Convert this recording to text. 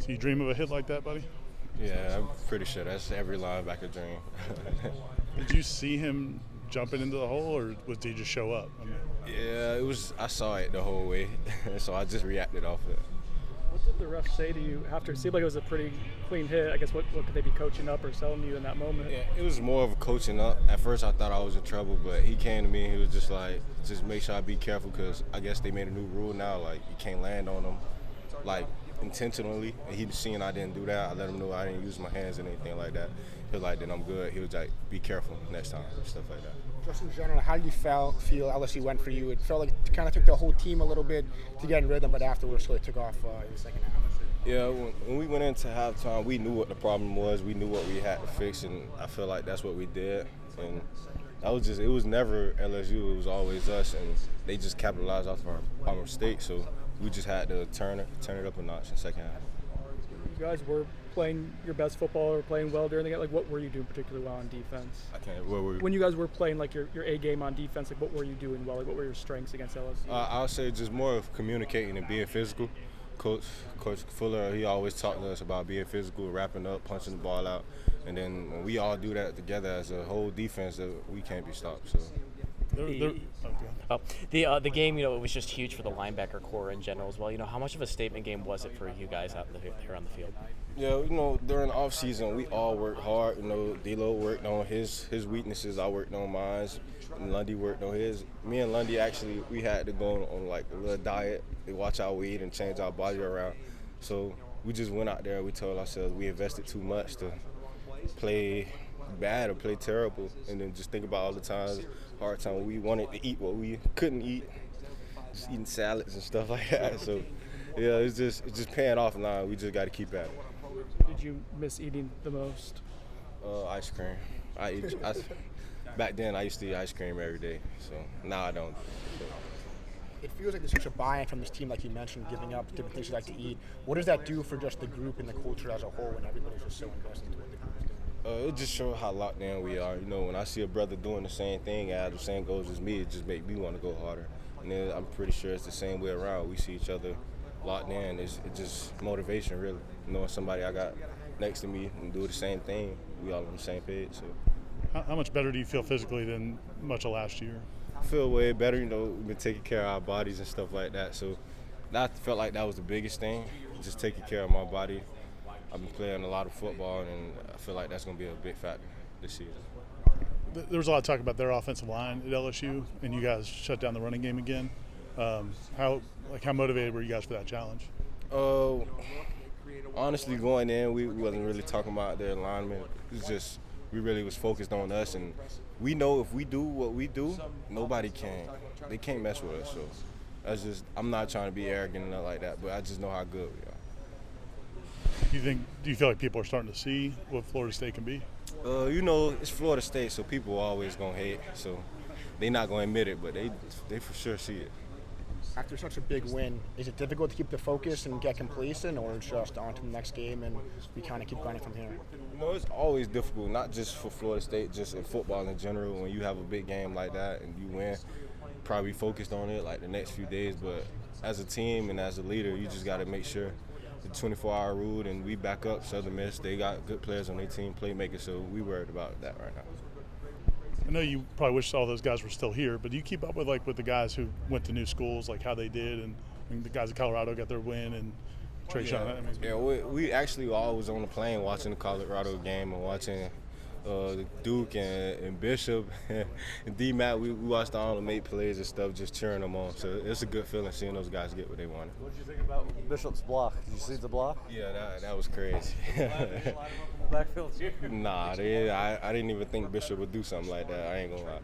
Do you dream of a hit like that, buddy? Yeah, I'm pretty sure that's every linebacker dream. Did you see him jumping into the hole, or did he just show up? Yeah, it was. I saw it the whole way, so I just reacted off it. What did the ref say to you after? It seemed like it was a pretty clean hit. I guess what could they be coaching up or telling you in that moment? Yeah, it was more of a coaching up. At first, I thought I was in trouble, but he came to me and he was just like, just make sure I be careful because I guess they made a new rule now. Like, you can't land on them, like, intentionally. And he seen I didn't do that. I let him know I didn't use my hands and anything like that. He was like, then I'm good. He was like, be careful next time, stuff like that. Just in general, how did you feel LSU went for you? It felt like it kind of took the whole team a little bit to get in rhythm, but afterwards really took off in the second half. Yeah, when we went into halftime, we knew what the problem was. We knew what we had to fix, and I feel like that's what we did. And it was never LSU. It was always us, and they just capitalized off our mistakes. So we just had to turn it up a notch in the second half. You guys were playing your best football or playing well during the game. Like, what were you doing particularly well on defense? When you guys were playing like your A game on defense, like what were you doing well? Like, what were your strengths against LSU? I would say just more of communicating and being physical. Coach Fuller, he always talked to us about being physical, wrapping up, punching the ball out, and then when we all do that together as a whole defense, we can't be stopped. So. The game, it was just huge for the linebacker core in general as well. How much of a statement game was it for you guys out there on the field? Yeah, during the off season, we all worked hard. D-Lo worked on his weaknesses. I worked on mine. And Lundy worked on his. Me and Lundy actually, we had to go on like a little diet, to watch our weight and change our body around. So we just went out there and we told ourselves we invested too much to play bad or play terrible, and then just think about all the hard time when we wanted to eat what we couldn't eat, just eating salads and stuff like that. So yeah, it's just paying off now. We just got to keep at it. Did you miss eating the most? Ice cream. Back then, I used to eat ice cream every day, so now I don't. It feels like there's such a buy-in from this team, like you mentioned, giving up different things you like to eat. What does that do for just the group and the culture as a whole when everybody's just so invested into what the group is doing? It just shows how locked in we are. When I see a brother doing the same thing, have the same goals as me, it just makes me want to go harder. And then I'm pretty sure it's the same way around. We see each other locked in. It's just motivation, really. Knowing somebody I got next to me and do the same thing, we all on the same page. So. How much better do you feel physically than much of last year? I feel way better. We've been taking care of our bodies and stuff like that. So I felt like that was the biggest thing, just taking care of my body. I've been playing a lot of football, and I feel like that's going to be a big factor this season. There was a lot of talk about their offensive line at LSU, and you guys shut down the running game again. How motivated were you guys for that challenge? Honestly, going in, we wasn't really talking about their alignment. It's just we really was focused on us, and we know if we do what we do, nobody can. They can't mess with us. So that's just. I'm not trying to be arrogant or nothing like that, but I just know how good we are. Do you feel like people are starting to see what Florida State can be? It's Florida State, so people are always gonna hate. So they're not gonna admit it, but they for sure see it. After such a big win, is it difficult to keep the focus and get complacent, or just on to the next game and we kind of keep grinding from here? It's always difficult, not just for Florida State, just in football in general. When you have a big game like that and you win, probably focused on it like the next few days. But as a team and as a leader, you just got to make sure the 24-hour rule, and we back up Southern Miss. They got good players on their team, playmakers, so we worried about that right now. I know you probably wish all those guys were still here, but do you keep up with the guys who went to new schools, like how they did, and the guys at Colorado got their win, and Trey Sean? We actually were always on the plane watching the Colorado game and watching Duke and Bishop and D-Matt. We watched all the mate plays and stuff, just cheering them on. So it's a good feeling seeing those guys get what they wanted. What did you think about Bishop's block? Did you see the block? Yeah, that was crazy. Backfield. Nah, I didn't even think Bishop would do something like that. I ain't gonna lie.